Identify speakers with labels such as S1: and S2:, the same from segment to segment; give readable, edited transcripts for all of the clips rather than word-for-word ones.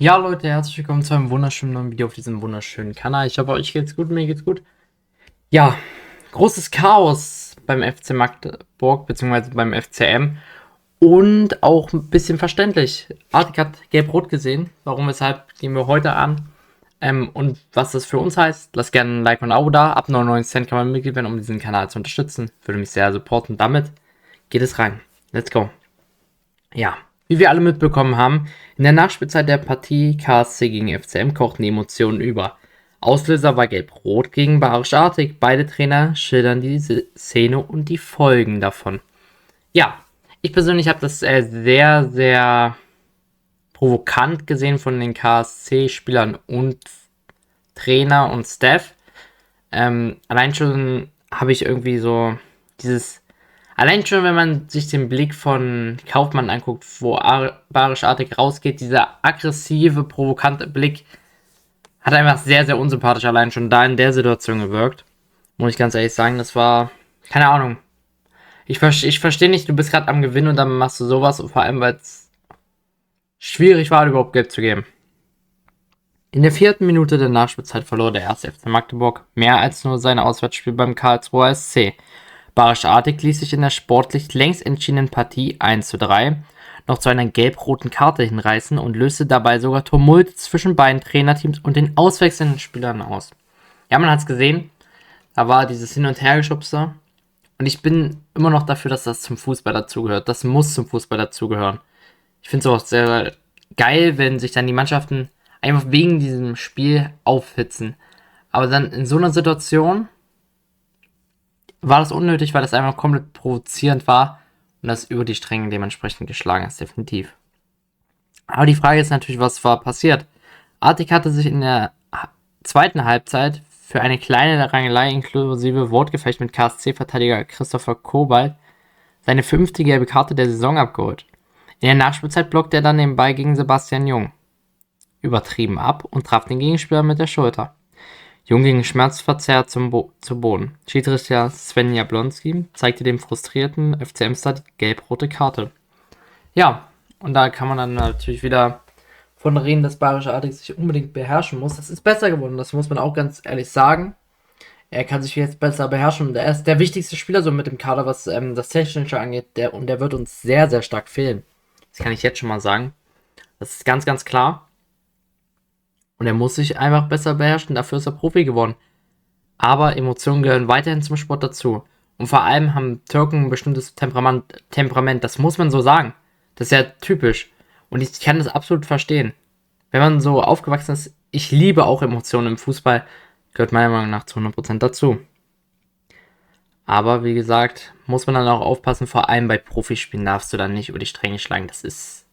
S1: Ja, Leute, herzlich willkommen zu einem wunderschönen neuen Video auf diesem wunderschönen Kanal. Ich hoffe, euch geht's gut, mir geht's gut. Ja, großes Chaos beim FC Magdeburg, beziehungsweise beim FCM. Und auch ein bisschen verständlich. Artig hat gelb-rot gesehen. Warum, weshalb, gehen wir heute an. Und was das für uns heißt, lasst gerne ein Like und ein Abo da. Ab 99 Cent kann man Mitglied werden, um diesen Kanal zu unterstützen. Würde mich sehr supporten. Damit geht es rein. Let's go. Ja, wie wir alle mitbekommen haben, in der Nachspielzeit der Partie KSC gegen FCM kochten die Emotionen über. Auslöser war Gelb-Rot gegen Barisch Artig. Beide Trainer schildern diese Szene und die Folgen davon. Ja, ich persönlich habe das sehr, sehr provokant gesehen von den KSC-Spielern und Trainer und Staff. Allein schon habe ich irgendwie so dieses. Allein schon, wenn man sich den Blick von Kaufmann anguckt, wo Barisch-Artig rausgeht, dieser aggressive, provokante Blick hat einfach sehr, sehr unsympathisch allein schon da in der Situation gewirkt. Muss ich ganz ehrlich sagen, das war, keine Ahnung. Ich verstehe nicht, du bist gerade am Gewinn und dann machst du sowas, und vor allem, weil es schwierig war, überhaupt Geld zu geben. In der 4. Minute der Nachspielzeit verlor der 1. FC Magdeburg mehr als nur sein Auswärtsspiel beim Karlsruher SC. Barisch Artig ließ sich in der sportlich längst entschiedenen Partie 1:3 noch zu einer gelb-roten Karte hinreißen und löste dabei sogar Tumult zwischen beiden Trainerteams und den auswechselnden Spielern aus. Ja, man hat es gesehen, da war dieses Hin- und Hergeschubse und ich bin immer noch dafür, dass das zum Fußball dazugehört. Das muss zum Fußball dazugehören. Ich finde es auch sehr geil, wenn sich dann die Mannschaften einfach wegen diesem Spiel aufhitzen. Aber dann in so einer Situation war das unnötig, weil das einfach komplett provozierend war und das über die Stränge dementsprechend geschlagen ist, definitiv. Aber die Frage ist natürlich, was war passiert? Artig hatte sich in der zweiten Halbzeit für eine kleine Rangelei inklusive Wortgefecht mit KSC-Verteidiger Christopher Kobalt seine 5. gelbe Karte der Saison abgeholt. In der Nachspielzeit blockte er dann den Ball gegen Sebastian Jung übertrieben ab und traf den Gegenspieler mit der Schulter. Jung ging schmerzverzerrt zu Boden. Schiedsrichter Sven Jablonski zeigte dem frustrierten FCM-Star die gelb-rote Karte. Ja, und da kann man dann natürlich wieder von reden, dass Bayerische Artig sich unbedingt beherrschen muss. Das ist besser geworden, das muss man auch ganz ehrlich sagen. Er kann sich jetzt besser beherrschen und er ist der wichtigste Spieler so mit dem Kader, was das Technische angeht. Und der wird uns sehr, sehr stark fehlen. Das kann ich jetzt schon mal sagen. Das ist ganz, ganz klar. Und er muss sich einfach besser beherrschen. Dafür ist er Profi geworden. Aber Emotionen gehören weiterhin zum Sport dazu. Und vor allem haben Türken ein bestimmtes Temperament. Das muss man so sagen. Das ist ja typisch. Und ich kann das absolut verstehen. Wenn man so aufgewachsen ist, ich liebe auch Emotionen im Fußball, gehört meiner Meinung nach zu 100% dazu. Aber wie gesagt, muss man dann auch aufpassen, vor allem bei Profispielen darfst du dann nicht über die Stränge schlagen. Das ist,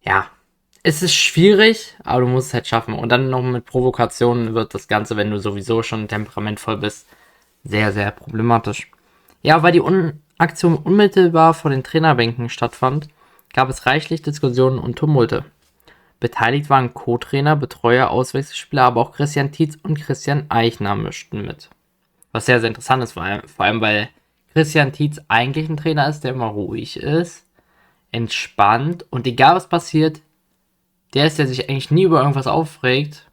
S1: ja, es ist schwierig, aber du musst es halt schaffen. Und dann noch mit Provokationen wird das Ganze, wenn du sowieso schon temperamentvoll bist, sehr, sehr problematisch. Ja, weil die Aktion unmittelbar vor den Trainerbänken stattfand, gab es reichlich Diskussionen und Tumulte. Beteiligt waren Co-Trainer, Betreuer, Auswechselspieler, aber auch Christian Tietz und Christian Eichner mischten mit. Was sehr, sehr interessant ist, vor allem weil Christian Tietz eigentlich ein Trainer ist, der immer ruhig ist, entspannt und egal was passiert, der ist, der sich eigentlich nie über irgendwas aufregt.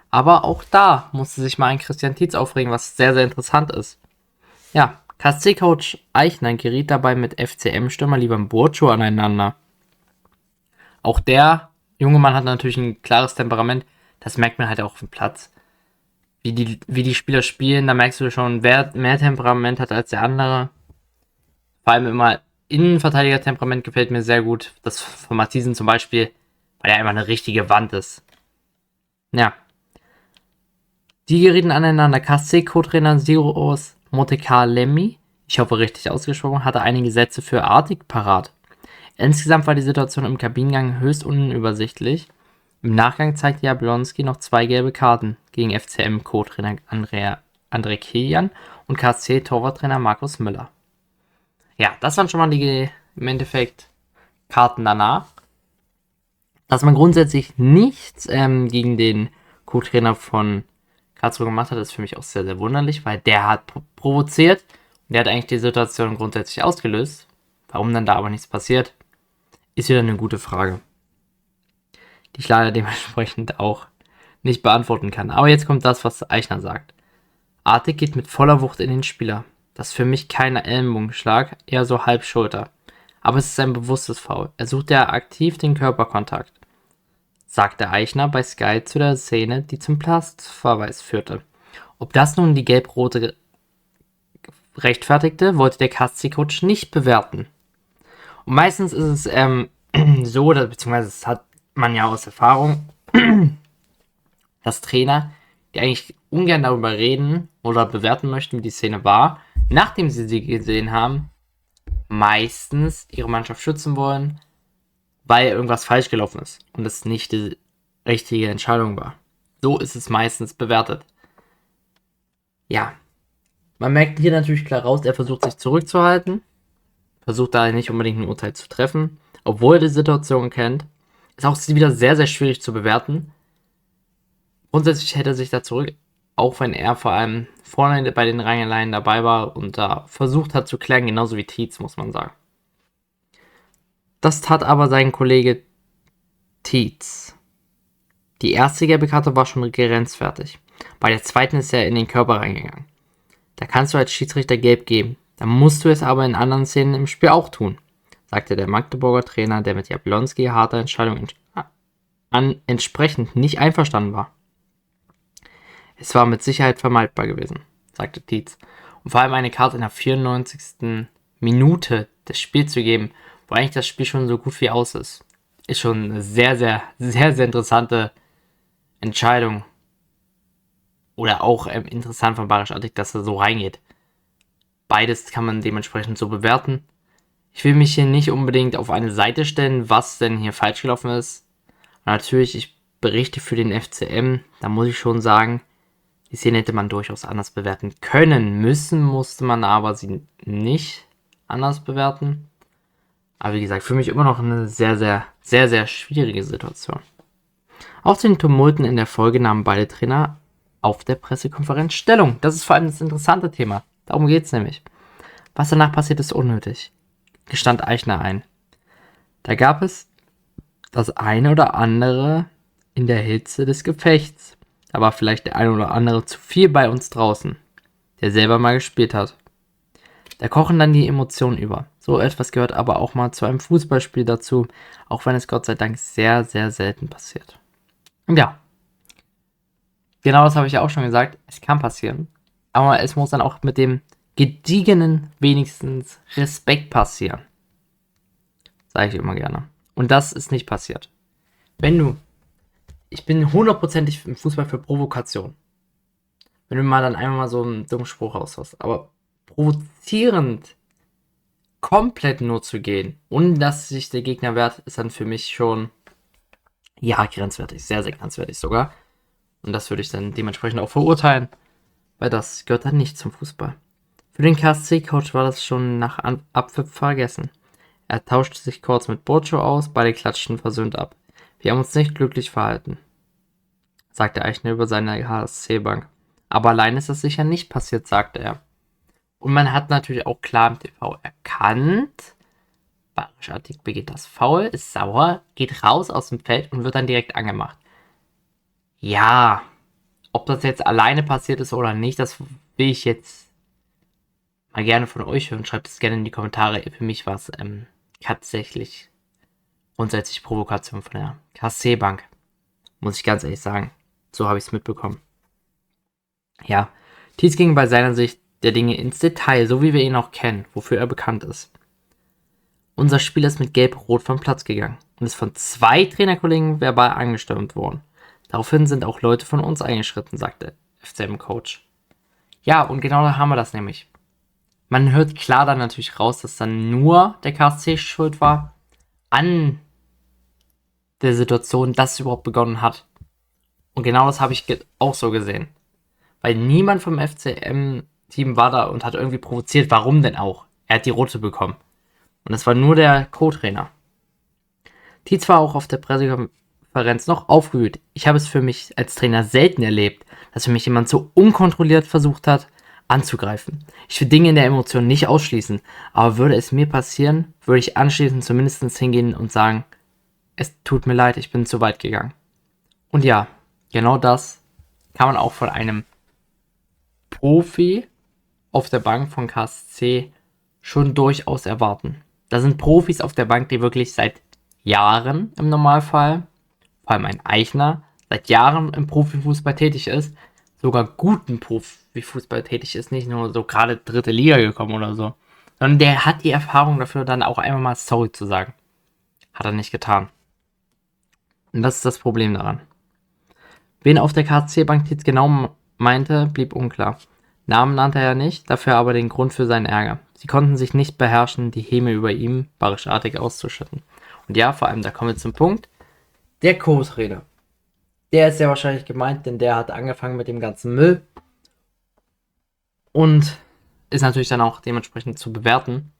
S1: Aber auch da musste sich mal ein Christian Tietz aufregen, was sehr, sehr interessant ist. Ja, KSC-Coach Eichner geriet dabei mit FCM-Stürmer Liban Burcu aneinander. Auch der junge Mann hat natürlich ein klares Temperament. Das merkt man halt auch auf dem Platz. Wie die Spieler spielen, da merkst du schon, wer mehr Temperament hat als der andere. Vor allem immer Innenverteidiger-Temperament gefällt mir sehr gut. Das von Matthiesen zum Beispiel, weil er einfach eine richtige Wand ist. Ja. Die gerieten aneinander. KSC-Co-Trainer Siros Motekalemi, ich hoffe richtig ausgesprochen, hatte einige Sätze für Artig parat. Insgesamt war die Situation im Kabinengang höchst unübersichtlich. Im Nachgang zeigte Jablonski noch 2 gelbe Karten gegen FCM-Co-Trainer André Kilian und KSC-Torwarttrainer Markus Müller. Ja, das waren schon mal die im Endeffekt Karten danach. Dass man grundsätzlich nichts gegen den Co-Trainer von Karlsruhe gemacht hat, ist für mich auch sehr, sehr wunderlich, weil der hat provoziert und der hat eigentlich die Situation grundsätzlich ausgelöst. Warum dann da aber nichts passiert, ist wieder eine gute Frage. die ich leider dementsprechend auch nicht beantworten kann. Aber jetzt kommt das, was Eichner sagt. Artig geht mit voller Wucht in den Spieler. Das ist für mich kein Ellenbogenschlag, eher so halb Schulter. Aber es ist ein bewusstes Foul. Er sucht ja aktiv den Körperkontakt, sagte Eichner bei Sky zu der Szene, die zum Platzverweis führte. Ob das nun die gelb-rote rechtfertigte, wollte der KSC-Coach nicht bewerten. Und meistens ist es so, beziehungsweise das hat man ja aus Erfahrung, dass Trainer, die eigentlich ungern darüber reden oder bewerten möchten, wie die Szene war, nachdem sie gesehen haben, meistens ihre Mannschaft schützen wollen, weil irgendwas falsch gelaufen ist und es nicht die richtige Entscheidung war. So ist es meistens bewertet. Ja, man merkt hier natürlich klar raus, er versucht sich zurückzuhalten, versucht da nicht unbedingt ein Urteil zu treffen, obwohl er die Situation kennt. Ist auch wieder sehr, sehr schwierig zu bewerten. Grundsätzlich hält er sich da zurück, auch wenn er vor allem vorne bei den Rangeleien dabei war und da versucht hat zu klären, genauso wie Tietz, muss man sagen. Das tat aber sein Kollege Tietz. Die erste gelbe Karte war schon grenzwertig. Bei der zweiten ist er in den Körper reingegangen. Da kannst du als Schiedsrichter gelb geben. Dann musst du es aber in anderen Szenen im Spiel auch tun, sagte der Magdeburger Trainer, der mit Jablonski harter Entscheidung entsprechend nicht einverstanden war. Es war mit Sicherheit vermeidbar gewesen, sagte Tietz. Und vor allem eine Karte in der 94. Minute des Spiels zu geben, wo eigentlich das Spiel schon so gut wie aus ist schon eine sehr, sehr, sehr, sehr interessante Entscheidung. Oder auch interessant von Barisch Attik, dass er so reingeht. Beides kann man dementsprechend so bewerten. Ich will mich hier nicht unbedingt auf eine Seite stellen, was denn hier falsch gelaufen ist. Und natürlich, ich berichte für den FCM, da muss ich schon sagen, die Szene hätte man durchaus anders bewerten können. Müssen musste man aber sie nicht anders bewerten. Aber wie gesagt, für mich immer noch eine sehr, sehr, sehr, sehr schwierige Situation. Auch zu den Tumulten in der Folge nahmen beide Trainer auf der Pressekonferenz Stellung. Das ist vor allem das interessante Thema. Darum geht es nämlich. Was danach passiert, ist unnötig, gestand Eichner ein. Da gab es das eine oder andere in der Hitze des Gefechts. Da war vielleicht der eine oder andere zu viel bei uns draußen, der selber mal gespielt hat. Da kochen dann die Emotionen über. So etwas gehört aber auch mal zu einem Fußballspiel dazu, auch wenn es Gott sei Dank sehr, sehr selten passiert. Und ja, genau das habe ich ja auch schon gesagt, es kann passieren, aber es muss dann auch mit dem gediegenen, wenigstens Respekt passieren. Sage ich immer gerne. Und das ist nicht passiert. Ich bin hundertprozentig im Fußball für Provokation. Wenn du mal dann einmal mal so einen dummen Spruch raushaust, aber provozierend komplett nur zu gehen, ohne dass sich der Gegner wehrt, ist dann für mich schon, ja, grenzwertig, sehr, sehr grenzwertig sogar. Und das würde ich dann dementsprechend auch verurteilen, weil das gehört dann nicht zum Fußball. Für den KSC-Coach war das schon nach Abpfiff vergessen. Er tauschte sich kurz mit Burcho aus, beide klatschten versöhnt ab. Wir haben uns nicht glücklich verhalten, sagte Eichner über seine KSC-Bank. Aber allein ist das sicher nicht passiert, sagte er. Und man hat natürlich auch klar im TV erkannt, Barisch Attik begeht das Foul, ist sauer, geht raus aus dem Feld und wird dann direkt angemacht. Ja, ob das jetzt alleine passiert ist oder nicht, das will ich jetzt mal gerne von euch hören. Schreibt es gerne in die Kommentare. Für mich war es tatsächlich grundsätzlich Provokation von der KSC-Bank. Muss ich ganz ehrlich sagen. So habe ich es mitbekommen. Ja, Tietz ging bei seiner Sicht der Dinge ins Detail, so wie wir ihn auch kennen, wofür er bekannt ist. Unser Spieler ist mit Gelb-Rot vom Platz gegangen und ist von 2 Trainerkollegen verbal angestürmt worden. Daraufhin sind auch Leute von uns eingeschritten, sagte FCM-Coach. Ja, und genau da haben wir das nämlich. Man hört klar dann natürlich raus, dass dann nur der KSC schuld war an der Situation, dass es überhaupt begonnen hat. Und genau das habe ich auch so gesehen. Weil niemand vom FCM-Team war da und hat irgendwie provoziert. Warum denn auch? Er hat die rote bekommen. Und es war nur der Co-Trainer. Tietz war auch auf der Pressekonferenz noch aufgewühlt. Ich habe es für mich als Trainer selten erlebt, dass für mich jemand so unkontrolliert versucht hat, anzugreifen. Ich will Dinge in der Emotion nicht ausschließen, aber würde es mir passieren, würde ich anschließend zumindest hingehen und sagen, es tut mir leid, ich bin zu weit gegangen. Und ja, genau das kann man auch von einem Profi auf der Bank von KSC schon durchaus erwarten. Da sind Profis auf der Bank, die wirklich seit Jahren im Normalfall, vor allem ein Eichner, seit Jahren im Profifußball tätig ist, sogar guten Profifußball tätig ist, nicht nur so gerade dritte Liga gekommen oder so, sondern der hat die Erfahrung dafür, dann auch einmal mal sorry zu sagen. Hat er nicht getan. Und das ist das Problem daran. Wen auf der KSC-Bank jetzt genau meinte, blieb unklar. Namen nannte er nicht, dafür aber den Grund für seinen Ärger. Sie konnten sich nicht beherrschen, die Häme über ihm barischartig auszuschütten. Und ja, vor allem, da kommen wir zum Punkt. Der Co-Trainer. Der ist sehr wahrscheinlich gemeint, denn der hat angefangen mit dem ganzen Müll. Und ist natürlich dann auch dementsprechend zu bewerten.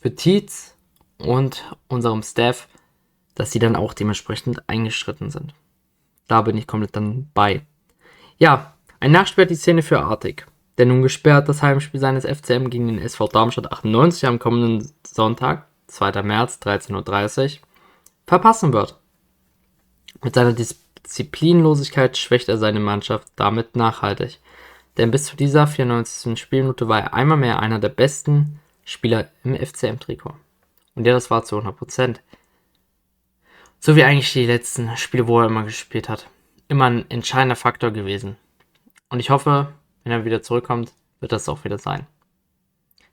S1: Für Tietz und unserem Staff, dass sie dann auch dementsprechend eingeschritten sind. Da bin ich komplett dann bei. Ja, ein Nachspiel hat die Szene für Artig, der nun gesperrt das Heimspiel seines FCM gegen den SV Darmstadt 98 am kommenden Sonntag, 2. März, 13:30 Uhr, verpassen wird. Mit seiner Disziplinlosigkeit schwächt er seine Mannschaft damit nachhaltig. Denn bis zu dieser 94. Spielminute war er einmal mehr einer der besten Spieler im FCM-Trikot. Und ja, das war zu 100%. So wie eigentlich die letzten Spiele, wo er immer gespielt hat. Immer ein entscheidender Faktor gewesen. Und ich hoffe, wenn er wieder zurückkommt, wird das auch wieder sein.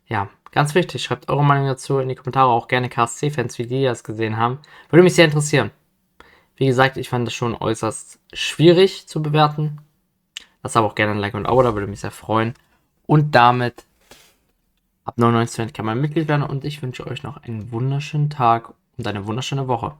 S1: Ja, ganz wichtig, schreibt eure Meinung dazu in die Kommentare, auch gerne KSC-Fans, wie die das gesehen haben. Würde mich sehr interessieren. Wie gesagt, ich fand das schon äußerst schwierig zu bewerten. Lasst aber auch gerne ein Like und ein Abo, da würde mich sehr freuen. Und damit, ab 99 Cent kann man Mitglied werden und ich wünsche euch noch einen wunderschönen Tag und eine wunderschöne Woche.